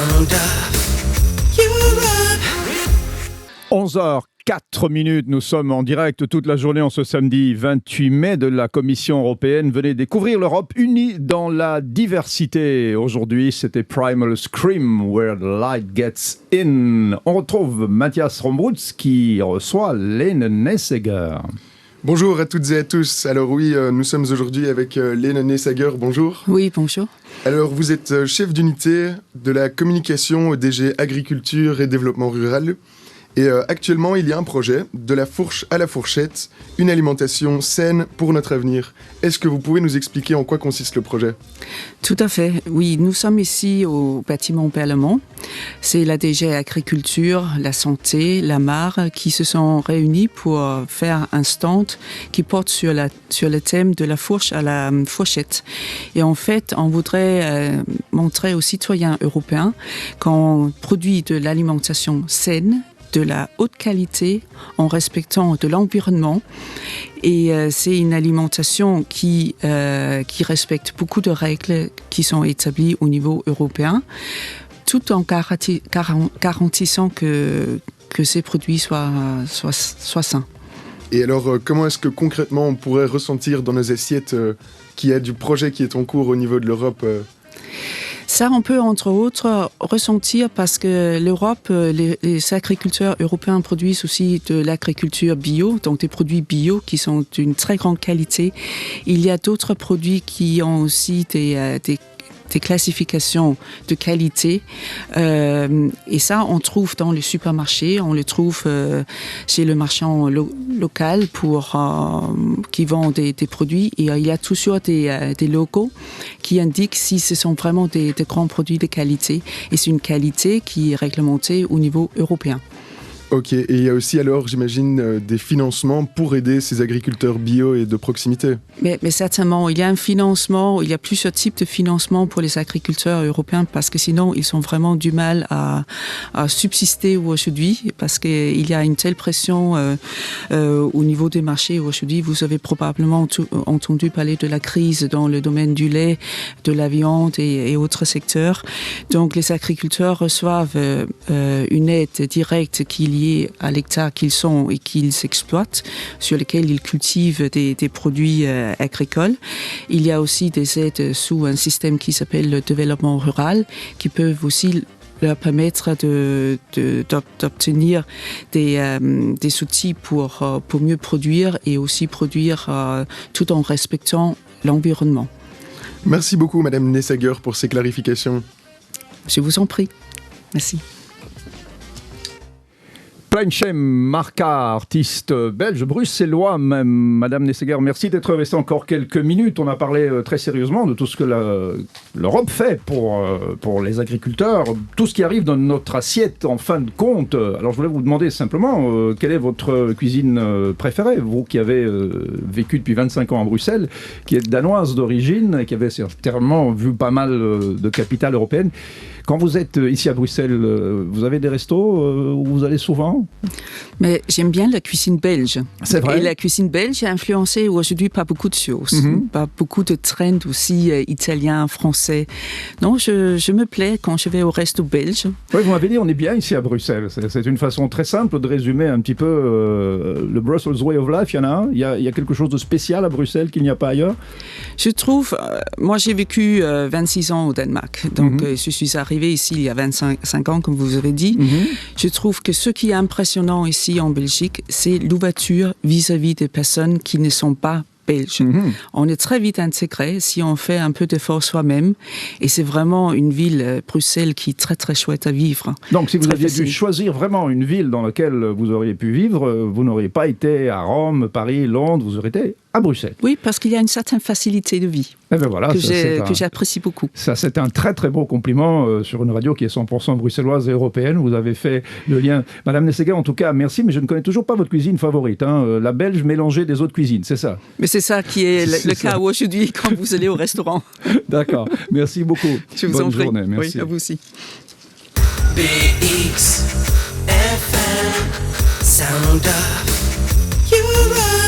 Sound of Europe. 11h04, nous sommes en direct toute la journée en ce samedi 28 mai de la Commission européenne. Venez découvrir l'Europe unie dans la diversité. Aujourd'hui, c'était Primal Scream, Where the Light Gets In. On retrouve Matthias Rombrutz qui reçoit Lene Nessager. Bonjour à toutes et à tous. Alors oui, nous sommes aujourd'hui avec Lene Nessager. Bonjour. Oui, bonjour. Alors vous êtes chef d'unité de la communication au DG Agriculture et Développement Rural. Et actuellement, il y a un projet, de la fourche à la fourchette, une alimentation saine pour notre avenir. Est-ce que vous pouvez nous expliquer en quoi consiste le projet ? Tout à fait. Oui, nous sommes ici au bâtiment Parlement. C'est la DG Agriculture, la Santé, la MAR qui se sont réunis pour faire un stand qui porte sur le thème de la fourche à la fourchette. Et en fait, on voudrait montrer aux citoyens européens qu'on produit de l'alimentation saine, de la haute qualité en respectant de l'environnement et c'est une alimentation qui respecte beaucoup de règles qui sont établies au niveau européen tout en garantissant que ces produits soient sains. Et alors comment est-ce que concrètement on pourrait ressentir dans nos assiettes qu'il y a du projet qui est en cours au niveau de l'Europe Ça, on peut entre autres ressentir parce que l'Europe, les agriculteurs européens produisent aussi de l'agriculture bio, donc des produits bio qui sont d'une très grande qualité. Il y a d'autres produits qui ont aussi des classifications de qualité et ça on trouve dans les supermarchés, on le trouve chez le marchand local qui vend des produits et il y a toujours des logos qui indiquent si ce sont vraiment des grands produits de qualité et c'est une qualité qui est réglementée au niveau européen. Ok, et il y a aussi alors, j'imagine, des financements pour aider ces agriculteurs bio et de proximité. Mais certainement, il y a un financement, il y a plusieurs types de financement pour les agriculteurs européens parce que sinon, ils ont vraiment du mal à subsister aujourd'hui parce qu'il y a une telle pression au niveau des marchés aujourd'hui. Vous avez probablement entendu parler de la crise dans le domaine du lait, de la viande et autres secteurs. Donc, les agriculteurs reçoivent une aide directe qui est liée à l'hectare qu'ils sont et qu'ils exploitent, sur lesquels ils cultivent des produits agricoles. Il y a aussi des aides sous un système qui s'appelle le développement rural, qui peuvent aussi leur permettre d'obtenir des outils pour mieux produire et aussi produire tout en respectant l'environnement. Merci beaucoup, Madame Nessager, pour ces clarifications. Je vous en prie. Merci. Pleintchem Marca, artiste belge, bruxellois même. Madame Nessager, merci d'être restée encore quelques minutes. On a parlé très sérieusement de tout ce que l'Europe fait pour les agriculteurs, tout ce qui arrive dans notre assiette en fin de compte. Alors je voulais vous demander simplement, quelle est votre cuisine préférée ? Vous qui avez vécu depuis 25 ans à Bruxelles, qui êtes danoise d'origine, qui avez certainement vu pas mal de capitales européennes. Quand vous êtes ici à Bruxelles, vous avez des restos où vous allez souvent ? Mais j'aime bien la cuisine belge. C'est vrai. Et la cuisine belge est influencée aujourd'hui par beaucoup de choses, par beaucoup de trends aussi italiens, français. Non, je me plais quand je vais au resto belge. Oui, vous m'avez dit, on est bien ici à Bruxelles. C'est une façon très simple de résumer un petit peu le Brussels Way of Life. Il y en a un. Il y a quelque chose de spécial à Bruxelles qu'il n'y a pas ailleurs ? Je trouve, moi j'ai vécu 26 ans au Danemark, donc je suis arrivée ici il y a 25 ans, comme vous avez dit. Je trouve que ce qui est impressionnant ici en Belgique, c'est l'ouverture vis-à-vis des personnes qui ne sont pas belges. On est très vite intégrés si on fait un peu d'effort soi-même et c'est vraiment une ville, Bruxelles, qui est très très chouette à vivre. Donc si vous aviez dû choisir vraiment une ville dans laquelle vous auriez pu vivre, vous n'auriez pas été à Rome, Paris, Londres, vous auriez été à Bruxelles. Oui, parce qu'il y a une certaine facilité de vie voilà, que j'apprécie beaucoup. Ça, c'est un très très beau compliment sur une radio qui est 100% bruxelloise et européenne. Vous avez fait le lien. Madame Nessager, en tout cas, merci, mais je ne connais toujours pas votre cuisine favorite. La belge mélangée des autres cuisines, c'est ça ? Mais c'est ça qui est le cas aujourd'hui quand vous allez au restaurant. D'accord, merci beaucoup. Je vous en prie. Bonne journée, merci. Oui, à vous aussi. BX FM, Sound of Europe.